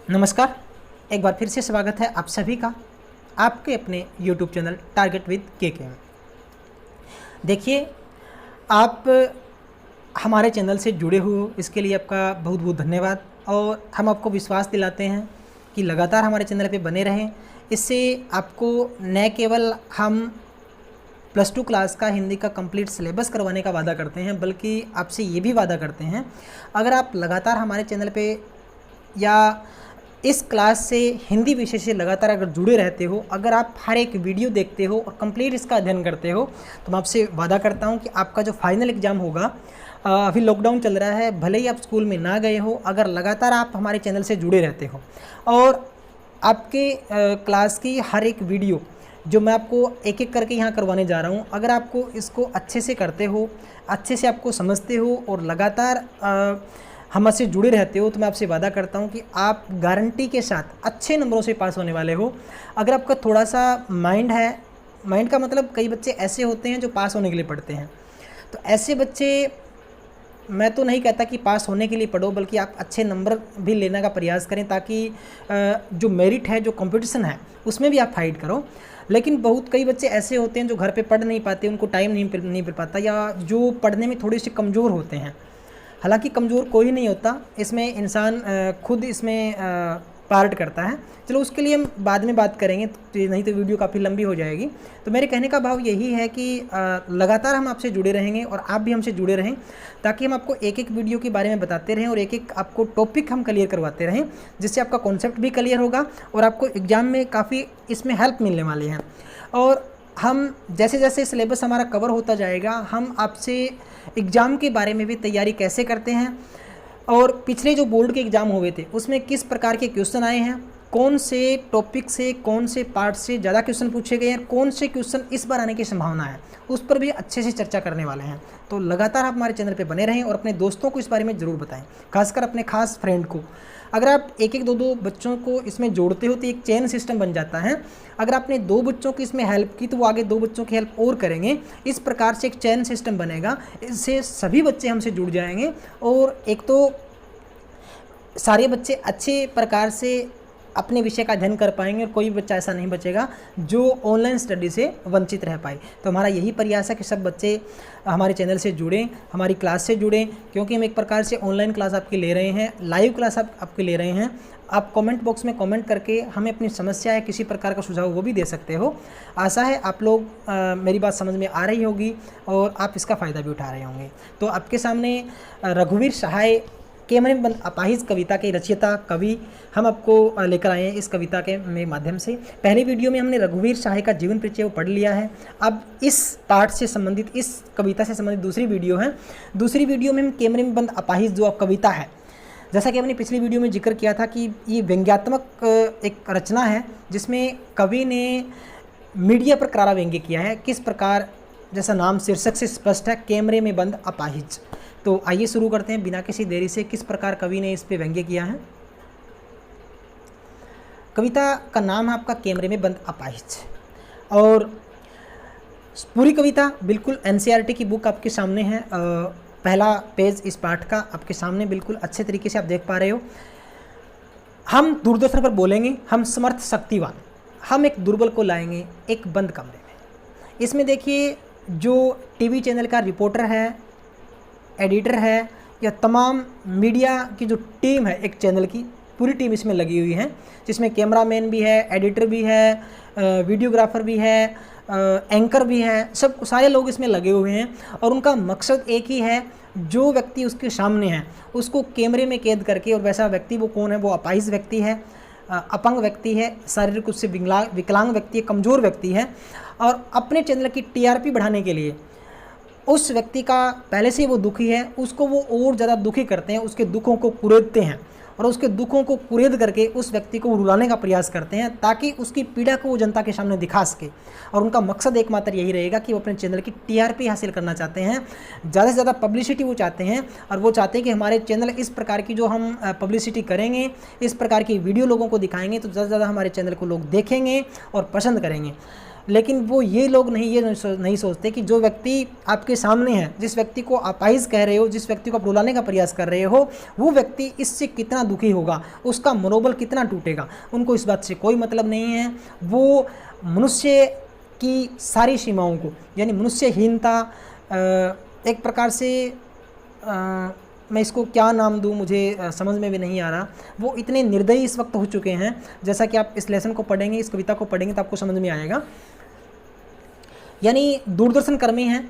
नमस्कार। एक बार फिर से स्वागत है आप सभी का आपके अपने YouTube चैनल टारगेट विद के में। देखिए, आप हमारे चैनल से जुड़े हुए हो, इसके लिए आपका बहुत बहुत धन्यवाद। और हम आपको विश्वास दिलाते हैं कि लगातार हमारे चैनल पे बने रहें। इससे आपको न केवल हम +2 क्लास का हिंदी का कंप्लीट सिलेबस करवाने का वादा करते हैं, बल्कि आपसे ये भी वादा करते हैं, अगर आप लगातार हमारे चैनल पे या इस क्लास से हिंदी विषय से लगातार अगर जुड़े रहते हो, अगर आप हर एक वीडियो देखते हो और कंप्लीट इसका अध्ययन करते हो, तो मैं आपसे वादा करता हूं कि आपका जो फाइनल एग्ज़ाम होगा, अभी लॉकडाउन चल रहा है, भले ही आप स्कूल में ना गए हो, अगर लगातार आप हमारे चैनल से जुड़े रहते हो और आपके क्लास की हर एक वीडियो जो मैं आपको एक एक करके यहाँ करवाने जा रहा हूँ, अगर आपको इसको अच्छे से करते हो, अच्छे से आपको समझते हो और लगातार हमसे जुड़े रहते हो, तो मैं आपसे वादा करता हूँ कि आप गारंटी के साथ अच्छे नंबरों से पास होने वाले हो। अगर आपका थोड़ा सा माइंड है, माइंड का मतलब कई बच्चे ऐसे होते हैं जो पास होने के लिए पढ़ते हैं, तो ऐसे बच्चे, मैं तो नहीं कहता कि पास होने के लिए पढ़ो, बल्कि आप अच्छे नंबर भी लेने का प्रयास करें, ताकि जो मेरिट है, जो कंपटीशन है, उसमें भी आप फाइट करो। लेकिन कई बच्चे ऐसे होते हैं जो घर पे पढ़ नहीं पाते, उनको टाइम नहीं मिल पाता, या जो पढ़ने में थोड़े से कमज़ोर होते हैं। हालांकि कमज़ोर कोई नहीं होता, इसमें इंसान खुद इसमें पार्ट करता है। चलो, उसके लिए हम बाद में बात करेंगे, नहीं तो वीडियो काफ़ी लंबी हो जाएगी। तो मेरे कहने का भाव यही है कि लगातार हम आपसे जुड़े रहेंगे और आप भी हमसे जुड़े रहें, ताकि हम आपको एक एक वीडियो के बारे में बताते रहें और एक एक आपको टॉपिक हम क्लियर करवाते रहें, जिससे आपका कॉन्सेप्ट भी क्लियर होगा और आपको एग्ज़ाम में काफ़ी इसमें हेल्प मिलने वाली है। और हम जैसे जैसे सिलेबस हमारा कवर होता जाएगा, हम आपसे एग्ज़ाम के बारे में भी तैयारी कैसे करते हैं और पिछले जो बोर्ड के एग्ज़ाम हुए थे उसमें किस प्रकार के क्वेश्चन आए हैं, कौन से टॉपिक से, कौन से पार्ट से ज़्यादा क्वेश्चन पूछे गए हैं, कौन से क्वेश्चन इस बार आने की संभावना है, उस पर भी अच्छे से चर्चा करने वाले हैं। तो लगातार आप हमारे चैनल पे बने रहें और अपने दोस्तों को इस बारे में ज़रूर बताएं, खासकर अपने खास फ्रेंड को। अगर आप एक एक दो बच्चों को इसमें जोड़ते हो तो एक चेन सिस्टम बन जाता है। अगर आपने 2 बच्चों की इसमें हेल्प की तो वो आगे 2 बच्चों की हेल्प और करेंगे। इस प्रकार से एक चेन सिस्टम बनेगा, इससे सभी बच्चे हमसे जुड़ जाएंगे और एक तो सारे बच्चे अच्छे प्रकार से अपने विषय का अध्ययन कर पाएंगे और कोई बच्चा ऐसा नहीं बचेगा जो ऑनलाइन स्टडी से वंचित रह पाए। तो हमारा यही प्रयास है कि सब बच्चे हमारे चैनल से जुड़ें, हमारी क्लास से जुड़ें, क्योंकि हम एक प्रकार से ऑनलाइन क्लास आपकी ले रहे हैं, लाइव क्लास आपके ले रहे हैं। आप कमेंट बॉक्स में कमेंट करके हमें अपनी समस्या या किसी प्रकार का सुझाव वो भी दे सकते हो। आशा है आप लोग मेरी बात समझ में आ रही होगी और आप इसका फ़ायदा भी उठा रहे होंगे। तो आपके सामने रघुवीर सहाय कैमरे में बंद अपाहिज कविता के रचयिता कवि हम आपको लेकर आए हैं इस कविता के माध्यम से। पहले वीडियो में हमने रघुवीर सहाय का जीवन परिचय वो पढ़ लिया है। अब इस पाठ से संबंधित, इस कविता से संबंधित दूसरी वीडियो है। दूसरी वीडियो में हम कैमरे में बंद अपाहिज जो कविता है, जैसा कि हमने पिछली वीडियो में जिक्र किया था कि ये व्यंग्यात्मक एक रचना है, जिसमें कवि ने मीडिया पर करारा व्यंग्य किया है। किस प्रकार, जैसा नाम शीर्षक से स्पष्ट है, कैमरे में बंद अपाहिज। तो आइए शुरू करते हैं बिना किसी देरी से, किस प्रकार कवि ने इस पे व्यंग्य किया है। कविता का नाम है आपका कैमरे में बंद अपाहिज और पूरी कविता बिल्कुल एनसीईआरटी की बुक आपके सामने है। पहला पेज इस पाठ का आपके सामने बिल्कुल अच्छे तरीके से आप देख पा रहे हो। हम दूरदर्शन पर बोलेंगे, हम समर्थ शक्तिवान, हम एक दुर्बल को लाएंगे एक बंद कमरे में। इसमें देखिए, जो टीवी चैनल का रिपोर्टर है, एडिटर है, या तमाम मीडिया की जो टीम है, एक चैनल की पूरी टीम इसमें लगी हुई है, जिसमें कैमरामैन भी है, एडिटर भी है, वीडियोग्राफर भी है, एंकर भी है, सब सारे लोग इसमें लगे हुए हैं। और उनका मकसद एक ही है, जो व्यक्ति उसके सामने है उसको कैमरे में कैद करके, और वैसा व्यक्ति वो कौन है, वो अपाहिज व्यक्ति है, अपंग व्यक्ति है, शारीरिक रूप से विकलांग व्यक्ति है, कमज़ोर व्यक्ति है। और अपने चैनल की टीआरपी बढ़ाने के लिए उस व्यक्ति का पहले से ही वो दुखी है, उसको वो और ज़्यादा दुखी करते हैं, उसके दुखों को कुरेदते हैं और उसके दुखों को कुरेद करके उस व्यक्ति को रुलाने का प्रयास करते हैं, ताकि उसकी पीड़ा को वो जनता के सामने दिखा सके। और उनका मकसद एकमात्र यही रहेगा कि वो अपने चैनल की टीआरपी हासिल करना चाहते हैं, ज़्यादा से ज़्यादा पब्लिसिटी वो चाहते हैं। और वो चाहते हैं कि हमारे चैनल इस प्रकार की जो हम पब्लिसिटी करेंगे, इस प्रकार की वीडियो लोगों को दिखाएंगे, तो ज़्यादा से ज़्यादा हमारे चैनल को लोग देखेंगे और पसंद करेंगे। लेकिन वो ये लोग नहीं सोचते कि जो व्यक्ति आपके सामने है, जिस व्यक्ति को आप अपाहिज कह रहे हो, जिस व्यक्ति को आप रुलाने का प्रयास कर रहे हो, वो व्यक्ति इससे कितना दुखी होगा, उसका मनोबल कितना टूटेगा। उनको इस बात से कोई मतलब नहीं है। वो मनुष्य की सारी सीमाओं को, यानी मनुष्यहीनता, एक प्रकार से मैं इसको क्या नाम दूँ, मुझे समझ में भी नहीं आ रहा, वो इतने निर्दयी इस वक्त हो चुके हैं। जैसा कि आप इस लेसन को पढ़ेंगे, इस कविता को पढ़ेंगे तो आपको समझ में आएगा। यानी दूरदर्शन कर्मी हैं,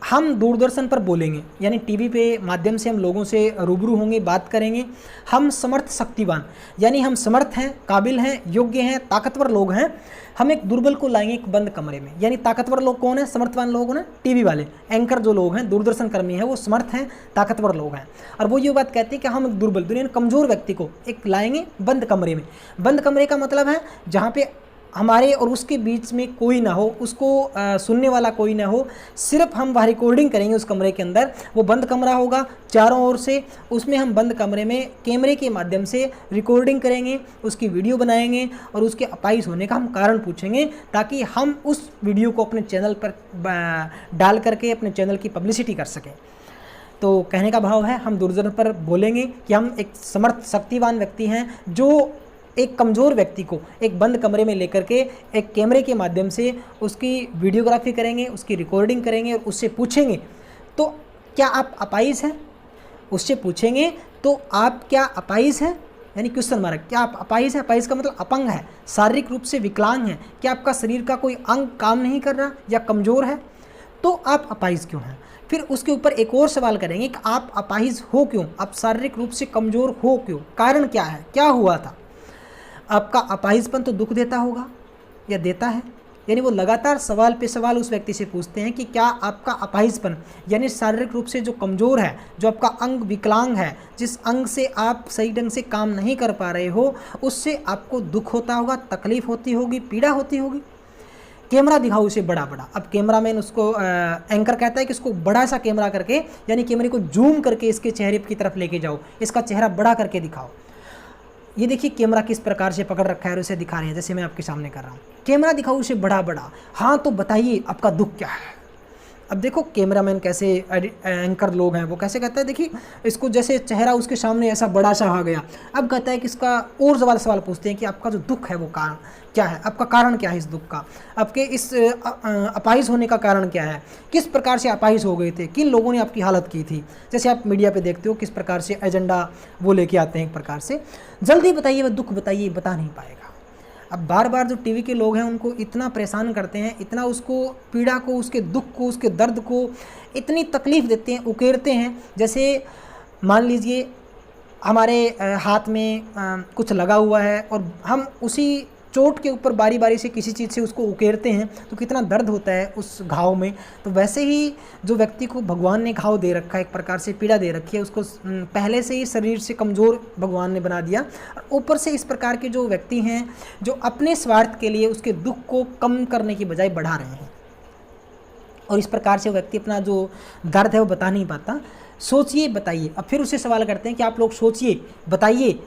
हम दूरदर्शन पर बोलेंगे, यानी टीवी पे माध्यम से हम लोगों से रूबरू होंगे, बात करेंगे। हम समर्थ शक्तिवान, यानी हम समर्थ हैं, काबिल हैं, योग्य हैं, ताकतवर लोग हैं। हम एक दुर्बल को लाएंगे एक बंद कमरे में। यानी ताकतवर लोग कौन है? समर्थवान लोग हैं, टीवी वाले एंकर जो लोग हैं, दूरदर्शन कर्मी हैं, वो समर्थ हैं, ताकतवर लोग हैं। और वो ये बात कहते हैं कि हम एक दुर्बल, दुनिया में कमज़ोर व्यक्ति को एक लाएंगे बंद कमरे में। बंद कमरे का मतलब है जहाँ पे हमारे और उसके बीच में कोई ना हो, उसको सुनने वाला कोई ना हो, सिर्फ हम वहाँ रिकॉर्डिंग करेंगे उस कमरे के अंदर। वो बंद कमरा होगा चारों ओर से, उसमें हम बंद कमरे में कैमरे के माध्यम से रिकॉर्डिंग करेंगे, उसकी वीडियो बनाएंगे और उसके अपाहिज होने का हम कारण पूछेंगे, ताकि हम उस वीडियो को अपने चैनल पर डाल करके अपने चैनल की पब्लिसिटी कर सकें। तो कहने का भाव है, हम दूरदर्शन पर बोलेंगे कि हम एक समर्थ शक्तिवान व्यक्ति हैं, जो एक कमज़ोर व्यक्ति को एक बंद कमरे में लेकर के एक कैमरे के माध्यम से उसकी वीडियोग्राफी करेंगे, उसकी रिकॉर्डिंग करेंगे और उससे पूछेंगे तो क्या आप अपाहिज हैं। उससे पूछेंगे तो आप क्या अपाहिज हैं, यानी क्वेश्चन मार्क, क्या आप अपाहिज हैं। अपाहिज का मतलब अपंग है, शारीरिक रूप से विकलांग है, क्या आपका शरीर का कोई अंग काम नहीं कर रहा या कमज़ोर है, तो आप अपाहिज क्यों हैं। फिर उसके ऊपर एक और सवाल करेंगे कि आप अपाहिज हो क्यों, आप शारीरिक रूप से कमज़ोर हो क्यों, कारण क्या है, क्या हुआ था। आपका अपाहिजपन तो दुख देता होगा या देता है। यानी वो लगातार सवाल पे सवाल उस व्यक्ति से पूछते हैं कि क्या आपका अपाहिजपन, यानी शारीरिक रूप से जो कमज़ोर है, जो आपका अंग विकलांग है, जिस अंग से आप सही ढंग से काम नहीं कर पा रहे हो, उससे आपको दुख होता होगा, तकलीफ़ होती होगी, पीड़ा होती होगी। कैमरा दिखाओ उसे बड़ा बड़ा। अब कैमरामैन उसको एंकर कहता है कि इसको बड़ा सा कैमरा करके, यानी कैमरे को जूम करके इसके चेहरे की तरफ लेके जाओ, इसका चेहरा बड़ा करके दिखाओ। ये देखिए कैमरा किस प्रकार से पकड़ रखा है और उसे दिखा रहे हैं, जैसे मैं आपके सामने कर रहा हूँ। कैमरा दिखाओ उसे बड़ा बड़ा। हाँ तो बताइए आपका दुख क्या है। अब देखो कैमरामैन कैसे, एंकर लोग हैं वो कैसे कहता है, देखिए इसको जैसे चेहरा उसके सामने ऐसा बड़ा सा आ गया। अब कहता है कि इसका और सवाल पूछते हैं कि आपका जो दुख है वो कारण क्या है, आपका कारण क्या है इस दुख का, आपके इस अपाहिज होने का कारण क्या है, किस प्रकार से अपाहिज हो गए थे, किन लोगों ने आपकी हालत की थी। जैसे आप मीडिया पे देखते हो किस प्रकार से एजेंडा वो लेके आते हैं, एक प्रकार से जल्दी बताइए, वह दुख बताइए, बता नहीं पाएगा। अब बार बार जो टीवी के लोग हैं उनको इतना परेशान करते हैं, इतना उसको पीड़ा को, उसके दुख को, उसके दर्द को इतनी तकलीफ़ देते हैं, उकेरते हैं। जैसे मान लीजिए हमारे हाथ में कुछ लगा हुआ है और हम उसी चोट के ऊपर बारी बारी से किसी चीज़ से उसको उकेरते हैं तो कितना दर्द होता है उस घाव में। तो वैसे ही जो व्यक्ति को भगवान ने घाव दे रखा है, एक प्रकार से पीड़ा दे रखी है, उसको पहले से ही शरीर से कमज़ोर भगवान ने बना दिया, ऊपर से इस प्रकार के जो व्यक्ति हैं जो अपने स्वार्थ के लिए उसके दुख को कम करने की बजाय बढ़ा रहे हैं, और इस प्रकार से व्यक्ति अपना जो दर्द है वो बता नहीं पाता। सोचिए, बताइए। अब फिर उससे सवाल करते हैं कि आप लोग सोचिए, बताइए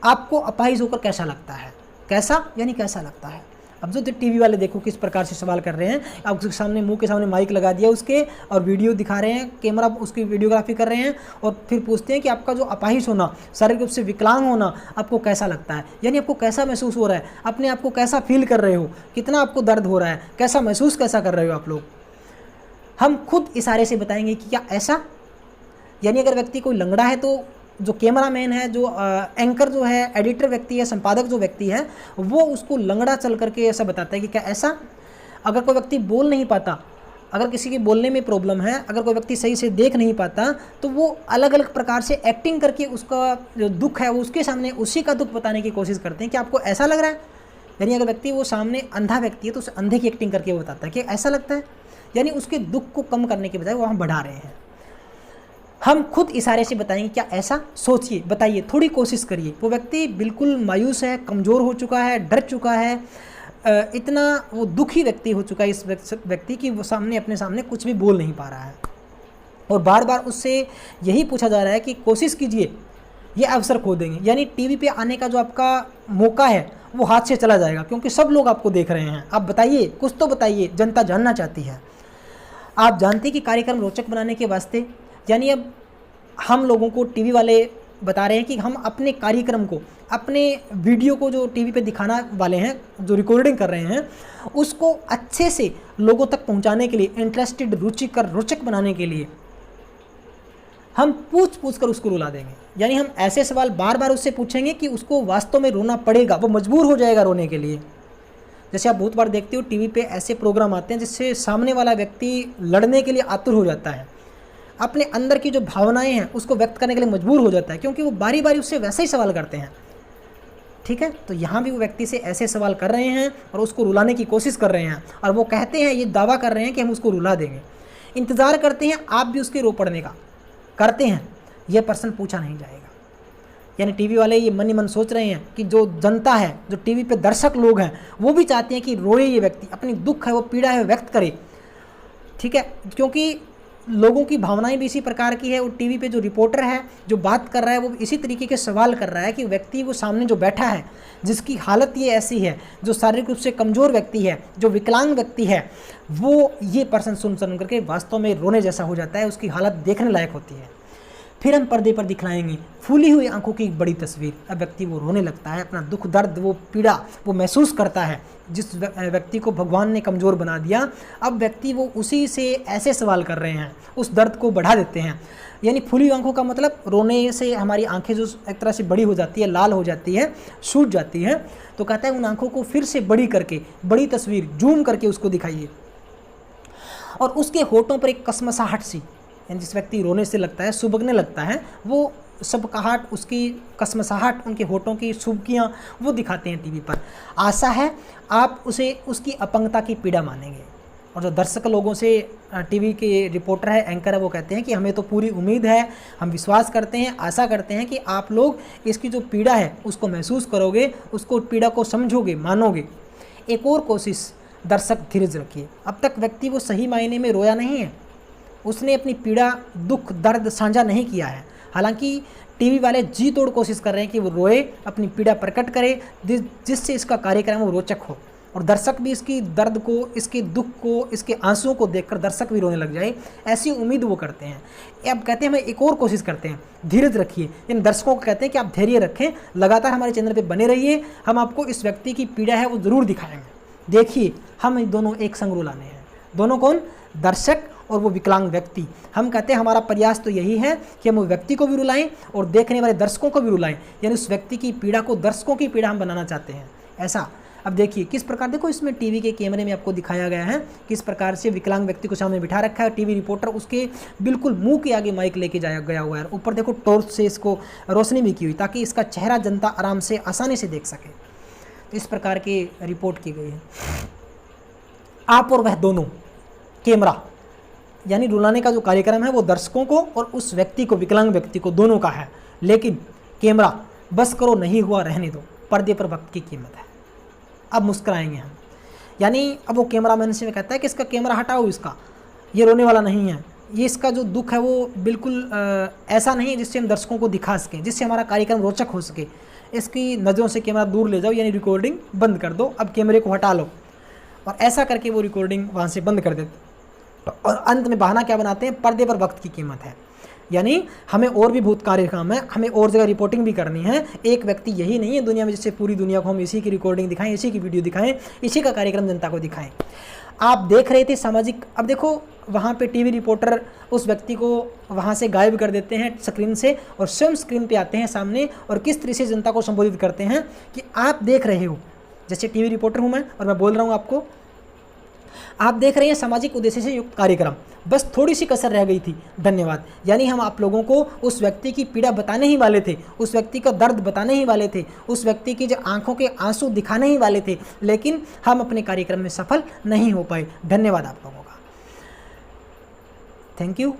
आपको अपाहिज होकर कैसा लगता है। कैसा यानी कैसा लगता है। अब जो टीवी वाले देखो किस प्रकार से सवाल कर रहे हैं, अब उसके सामने, मुंह के सामने माइक लगा दिया उसके और वीडियो दिखा रहे हैं, कैमरा उसकी वीडियोग्राफी कर रहे हैं और फिर पूछते हैं कि आपका जो अपाहिज होना, शारीरिक रूप से विकलांग होना आपको कैसा लगता है, यानी आपको कैसा महसूस हो रहा है, अपने आप को कैसा फील कर रहे हो, कितना आपको दर्द हो रहा है, कैसा महसूस कैसा कर रहे हो आप लोग। हम खुद इशारे से बताएंगे कि क्या ऐसा, यानी अगर व्यक्ति कोई लंगड़ा है तो जो कैमरामैन है, जो एंकर जो है, एडिटर व्यक्ति है, संपादक जो व्यक्ति है, वो उसको लंगड़ा चल करके ऐसा बताता है कि क्या ऐसा। अगर कोई व्यक्ति बोल नहीं पाता, अगर किसी के बोलने में प्रॉब्लम है, अगर कोई व्यक्ति सही से देख नहीं पाता, तो वो अलग अलग प्रकार से एक्टिंग करके उसका जो दुख है वो उसके सामने उसी का दुख बताने की कोशिश करते हैं कि आपको ऐसा लग रहा है। यानी अगर व्यक्ति वो सामने अंधा व्यक्ति है तो उसे अंधे की एक्टिंग करके वो बताता है कि ऐसा लगता है, यानी उसके दुख को कम करने के बजाय वो हम बढ़ा रहे हैं। हम खुद इशारे से बताएंगे क्या ऐसा, सोचिए, बताइए, थोड़ी कोशिश करिए। वो व्यक्ति बिल्कुल मायूस है, कमज़ोर हो चुका है, डर चुका है, इतना वो दुखी व्यक्ति हो चुका है इस व्यक्ति की वो सामने, अपने सामने कुछ भी बोल नहीं पा रहा है। और बार बार उससे यही पूछा जा रहा है कि कोशिश कीजिए, ये अवसर खो देंगे। यानी टीवी पे आने का जो आपका मौका है वो हाथ से चला जाएगा, क्योंकि सब लोग आपको देख रहे हैं। आप बताइए, कुछ तो बताइए, जनता जानना चाहती है। आप जानते हैं कि कार्यक्रम रोचक बनाने के वास्ते, यानी अब हम लोगों को टीवी वाले बता रहे हैं कि हम अपने कार्यक्रम को, अपने वीडियो को जो टीवी पे दिखाना वाले हैं, जो रिकॉर्डिंग कर रहे हैं, उसको अच्छे से लोगों तक पहुंचाने के लिए, इंटरेस्टेड, रुचिकर, रोचक बनाने के लिए हम पूछ कर उसको रुला देंगे। यानी हम ऐसे सवाल बार बार उससे पूछेंगे कि उसको वास्तव में रोना पड़ेगा, वो मजबूर हो जाएगा रोने के लिए। जैसे आप बहुत बार देखते हो टीवी पे ऐसे प्रोग्राम आते हैं जिससे सामने वाला व्यक्ति लड़ने के लिए आतुर हो जाता है, अपने अंदर की जो भावनाएं हैं उसको व्यक्त करने के लिए मजबूर हो जाता है, क्योंकि वो बारी बारी उससे वैसे ही सवाल करते हैं। ठीक है, तो यहाँ भी वो व्यक्ति से ऐसे सवाल कर रहे हैं और उसको रुलाने की कोशिश कर रहे हैं, और वो कहते हैं, ये दावा कर रहे हैं कि हम उसको रुला देंगे। इंतज़ार करते हैं आप भी उसके रो पड़ने का, करते हैं, ये प्रश्न पूछा नहीं जाएगा। यानी टीवी वाले ये मन ही मन सोच रहे हैं कि जो जनता है, जो टीवी पे दर्शक लोग हैं, वो भी चाहते हैं कि रोए ये व्यक्ति, अपनी दुख है, वो पीड़ा है, व्यक्त करे। ठीक है, क्योंकि लोगों की भावनाएं भी इसी प्रकार की है। वो टीवी पे जो रिपोर्टर है, जो बात कर रहा है, वो इसी तरीके के सवाल कर रहा है कि व्यक्ति वो सामने जो बैठा है, जिसकी हालत ये ऐसी है, जो शारीरिक रूप से कमज़ोर व्यक्ति है, जो विकलांग व्यक्ति है, वो ये प्रश्न सुन करके वास्तव में रोने जैसा हो जाता है, उसकी हालत देखने लायक होती है। फिर हम पर्दे पर दिखलाएंगे फूली हुई आंखों की एक बड़ी तस्वीर। अब व्यक्ति वो रोने लगता है, अपना दुख दर्द, वो पीड़ा वो महसूस करता है। जिस व्यक्ति को भगवान ने कमज़ोर बना दिया, अब व्यक्ति वो उसी से ऐसे सवाल कर रहे हैं, उस दर्द को बढ़ा देते हैं। यानी फूली हुई आंखों का मतलब रोने से हमारी आंखें जो एक तरह से बड़ी हो जाती है, लाल हो जाती है, सूज जाती है। तो कहता है उन आंखों को फिर से बड़ी करके, बड़ी तस्वीर जूम करके उसको दिखाइए, और उसके होठों पर एक कसमसाहट सी, यानी जिस व्यक्ति रोने से लगता है, सुबकने लगता है, वो सबकहाट, उसकी कसमसाहट, उनके होठों की सुबकियाँ वो दिखाते हैं टीवी पर। आशा है आप उसे उसकी अपंगता की पीड़ा मानेंगे। और जो दर्शक लोगों से टीवी के रिपोर्टर है, एंकर है, वो कहते हैं कि हमें तो पूरी उम्मीद है, हम विश्वास करते हैं, आशा करते हैं कि आप लोग इसकी जो पीड़ा है उसको महसूस करोगे, उसको पीड़ा को समझोगे, मानोगे। एक और कोशिश, दर्शक धीरज रखिए। अब तक व्यक्ति वो सही मायने में रोया नहीं है, उसने अपनी पीड़ा, दुख, दर्द साझा नहीं किया है। हालांकि टीवी वाले जी तोड़ कोशिश कर रहे हैं कि वो रोए, अपनी पीड़ा प्रकट करे, जिससे इसका कार्यक्रम वो रोचक हो, और दर्शक भी इसकी दर्द को, इसके दुख को, इसके आंसुओं को देखकर दर्शक भी रोने लग जाए, ऐसी उम्मीद वो करते हैं। अब कहते हैं हम एक और कोशिश करते हैं, धीरज रखिए। इन दर्शकों को कहते हैं कि आप धैर्य रखें, लगातार हमारे चैनल पर बने रहिए, हम आपको इस व्यक्ति की पीड़ा है वो ज़रूर दिखाएंगे। देखिए, हम दोनों एक संग रुलाने हैं। दोनों कौन? दर्शक और वो विकलांग व्यक्ति। हम कहते हैं हमारा प्रयास तो यही है कि हम वो व्यक्ति को भी रुलाएं और देखने वाले दर्शकों को भी रुलाएं, यानी उस व्यक्ति की पीड़ा को दर्शकों की पीड़ा हम बनाना चाहते हैं, ऐसा। अब देखिए किस प्रकार, देखो इसमें टीवी के कैमरे में आपको दिखाया गया है किस प्रकार से विकलांग व्यक्ति को सामने बिठा रखा है, टीवी रिपोर्टर उसके बिल्कुल मुंह के आगे माइक लेके जाया गया हुआ है। ऊपर देखो टॉर्च से इसको रोशनी भी की हुई, ताकि इसका चेहरा जनता आराम से, आसानी से देख सके। तो इस प्रकार की रिपोर्ट की गई है। आप और वह दोनों, कैमरा, यानी रुलाने का जो कार्यक्रम है वो दर्शकों को और उस व्यक्ति को, विकलांग व्यक्ति को, दोनों का है। लेकिन कैमरा, बस करो, नहीं हुआ रहने दो, पर्दे पर वक्त की कीमत है। अब मुस्कुराएंगे हम, यानी अब वो कैमरामैन से कहता है कि इसका कैमरा हटाओ, इसका ये रोने वाला नहीं है, ये इसका जो दुख है वो बिल्कुल ऐसा नहीं है जिससे हम दर्शकों को दिखा सकें, जिससे हमारा कार्यक्रम रोचक हो सके। इसकी नज़रों से कैमरा दूर ले जाओ, यानी रिकॉर्डिंग बंद कर दो, अब कैमरे को हटा लो। और ऐसा करके वो रिकॉर्डिंग वहाँ से बंद कर देते। और अंत में बहाना क्या बनाते हैं? पर्दे पर वक्त की कीमत है, यानी हमें और भी बहुत कार्य काम है, हमें और जगह रिपोर्टिंग भी करनी है। एक व्यक्ति यही नहीं है दुनिया में जिससे पूरी दुनिया को हम इसी की रिकॉर्डिंग दिखाएं, इसी की वीडियो दिखाएं, इसी का कार्यक्रम जनता को दिखाएं। आप देख रहे थे सामाजिक, अब देखो वहाँ पे टीवी रिपोर्टर उस व्यक्ति को वहाँ से गायब कर देते हैं स्क्रीन से, और स्वयं स्क्रीन पे आते हैं सामने, और किस तरह से जनता को संबोधित करते हैं कि आप देख रहे हो, जैसे टीवी रिपोर्टर हूँ मैं और मैं बोल रहा हूँ आपको, आप देख रहे हैं सामाजिक उद्देश्य से युक्त कार्यक्रम, बस थोड़ी सी कसर रह गई थी, धन्यवाद। यानी हम आप लोगों को उस व्यक्ति की पीड़ा बताने ही वाले थे, उस व्यक्ति का दर्द बताने ही वाले थे, उस व्यक्ति की जो आंखों के आंसू दिखाने ही वाले थे, लेकिन हम अपने कार्यक्रम में सफल नहीं हो पाए। धन्यवाद आप लोगों का, थैंक यू।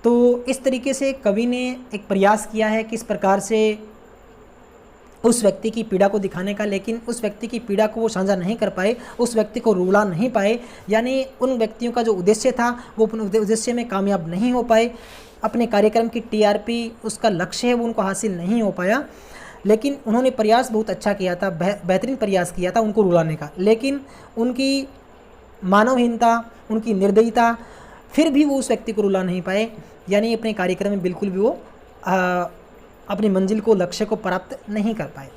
तो इस तरीके से कवि ने एक प्रयास किया है किस प्रकार से उस व्यक्ति की पीड़ा को दिखाने का, लेकिन उस व्यक्ति की पीड़ा को वो साझा नहीं कर पाए, उस व्यक्ति को रुला नहीं पाए, यानी उन व्यक्तियों का जो उद्देश्य था वो अपने उद्देश्य में कामयाब नहीं हो पाए, अपने कार्यक्रम की टीआरपी, उसका लक्ष्य है वो उनको हासिल नहीं हो पाया। लेकिन उन्होंने प्रयास बहुत अच्छा किया था, बेहतरीन प्रयास किया था उनको रुलाने का, लेकिन उनकी मानवहीनता, उनकी निर्दयता, फिर भी वो उस व्यक्ति को रुला नहीं पाए, यानी अपने कार्यक्रम में बिल्कुल भी वो अपनी मंजिल को, लक्ष्य को प्राप्त नहीं कर पाए।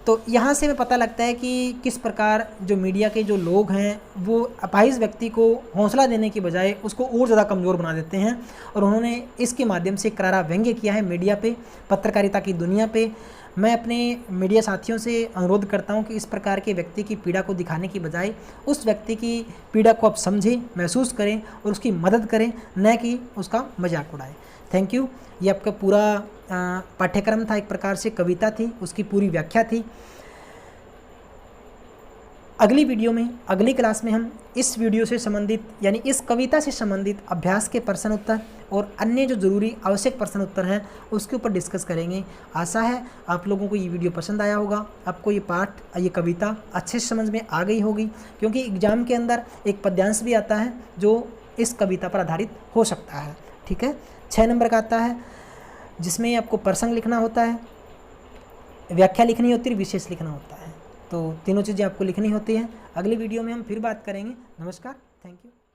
तो यहाँ से हमें पता लगता है कि किस प्रकार जो मीडिया के जो लोग हैं वो अपाहिज व्यक्ति को हौसला देने की बजाय उसको और ज़्यादा कमज़ोर बना देते हैं, और उन्होंने इसके माध्यम से करारा व्यंग्य किया है मीडिया पे, पत्रकारिता की दुनिया पे। मैं अपने मीडिया साथियों से अनुरोध करता हूं कि इस प्रकार के व्यक्ति की पीड़ा को दिखाने की बजाय उस व्यक्ति की पीड़ा को आप समझें, महसूस करें और उसकी मदद करें, न कि उसका मजाक उड़ाएं। Thank you. ये आपका पूरा पाठ्यक्रम था, एक प्रकार से कविता थी, उसकी पूरी व्याख्या थी। अगली वीडियो में, अगली क्लास में हम इस वीडियो से संबंधित, यानी इस कविता से संबंधित अभ्यास के प्रश्न उत्तर और अन्य जो ज़रूरी आवश्यक प्रश्न उत्तर हैं उसके ऊपर डिस्कस करेंगे। आशा है आप लोगों को ये वीडियो पसंद आया होगा, आपको ये पाठ, ये कविता अच्छे से समझ में आ गई होगी, क्योंकि एग्ज़ाम के अंदर एक पद्यांश भी आता है जो इस कविता पर आधारित हो सकता है। ठीक है, 6 नंबर का आता है, जिसमें आपको प्रसंग लिखना होता है, व्याख्या लिखनी होती है, विशेष लिखना होता है। तो तीनों चीज़ें आपको लिखनी होती हैं। अगली वीडियो में हम फिर बात करेंगे। नमस्कार, थैंक यू।